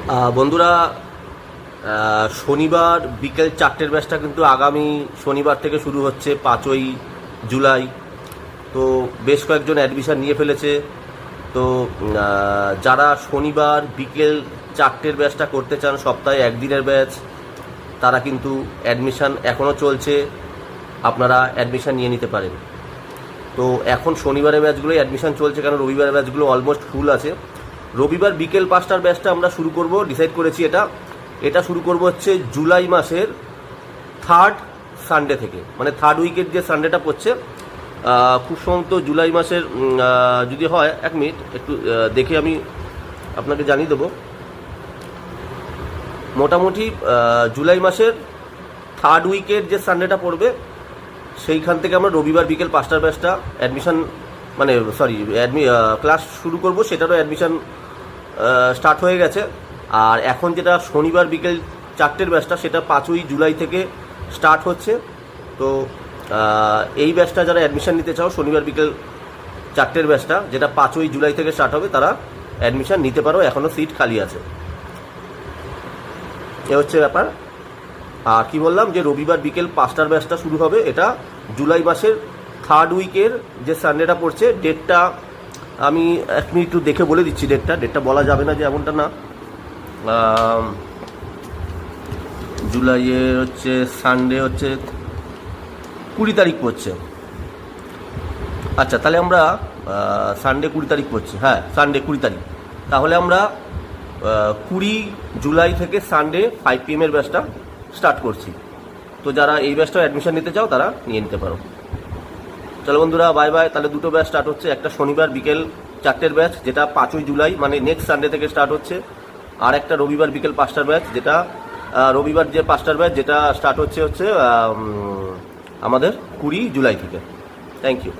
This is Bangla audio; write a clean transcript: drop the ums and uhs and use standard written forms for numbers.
বন্ধুরা, শনিবার বিকেল 4টের ব্যাচটা কিন্তু আগামী শনিবার থেকে শুরু হচ্ছে 5ই জুলাই। তো বেশ কয়েকজন অ্যাডমিশান নিয়ে ফেলেছে। তো যারা শনিবার বিকেল 4টের ব্যাচটা করতে চান, সপ্তাহে একদিনের ব্যাচ, তারা কিন্তু অ্যাডমিশান এখনও চলছে, আপনারা অ্যাডমিশান নিয়ে নিতে পারেন। তো এখন শনিবারের ব্যাচগুলোই অ্যাডমিশান চলছে, কারণ রবিবারের ব্যাচগুলো অলমোস্ট ফুল আছে। রবিবার বিকেল 5টার ব্যাচটা আমরা শুরু করব, ডিসাইড করেছি। এটা শুরু করব হচ্ছে জুলাই মাসের 3rd সানডে থেকে, মানে 3rd উইকের যে সানডেটা পড়ছে, খুব সম্ভবত জুলাই মাসের, যদি হয় 1 মিনিট একটু দেখে আমি আপনাকে জানিয়ে দেবো। মোটামুটি জুলাই মাসের 3rd উইকের যে সানডেটা পড়বে, সেইখান থেকে আমরা রবিবার বিকেল 5টার ব্যাচটা অ্যাডমিশান, মানে ক্লাস শুরু করব। সেটারও অ্যাডমিশান স্টার্ট হয়ে গেছে। আর এখন যেটা শনিবার বিকেল 4টের ব্যাচটা, সেটা 5ই জুলাই থেকে স্টার্ট হচ্ছে। তো এই ব্যাচটা যারা অ্যাডমিশান নিতে চাও, শনিবার বিকেল 4টের ব্যাচটা যেটা 5ই জুলাই থেকে স্টার্ট হবে, তারা অ্যাডমিশান নিতে পারো, এখনও সিট খালি আছে। এ হচ্ছে ব্যাপার। আর কি বললাম, যে রবিবার বিকেল 5টার ব্যাচটা শুরু হবে, এটা জুলাই মাসের 3rd উইকের যে সানডেটা পড়ছে। ডেটটা আমি 1 মিনিট একটু দেখে বলে দিচ্ছি। ডেটটা বলা যাবে না যে এমনটা না। জুলাইয়ের হচ্ছে সানডে হচ্ছে 20 তারিখ পড়ছে। আচ্ছা, তাহলে আমরা সানডে 20 তারিখ পড়ছে, হ্যাঁ সানডে 20 তারিখ। তাহলে আমরা 20 জুলাই থেকে সানডে 5 PM এর ব্যাচটা স্টার্ট করছি। তো যারা এই ব্যাচটা অ্যাডমিশন নিতে চাও, তারা নিয়ে নিতে পারো। চলো বন্ধুরা, বাই বাই। তাহলে দুটো ব্যাচ স্টার্ট হচ্ছে, একটা শনিবার বিকেল 4টের ব্যাচ, যেটা 5ই জুলাই মানে নেক্সট সানডে থেকে স্টার্ট হচ্ছে। আর একটা রবিবার বিকেল 5টার ব্যাচ, যেটা রবিবার যে 5টার ব্যাচ, যেটা স্টার্ট হচ্ছে আমাদের 20 জুলাই থেকে। Thank you.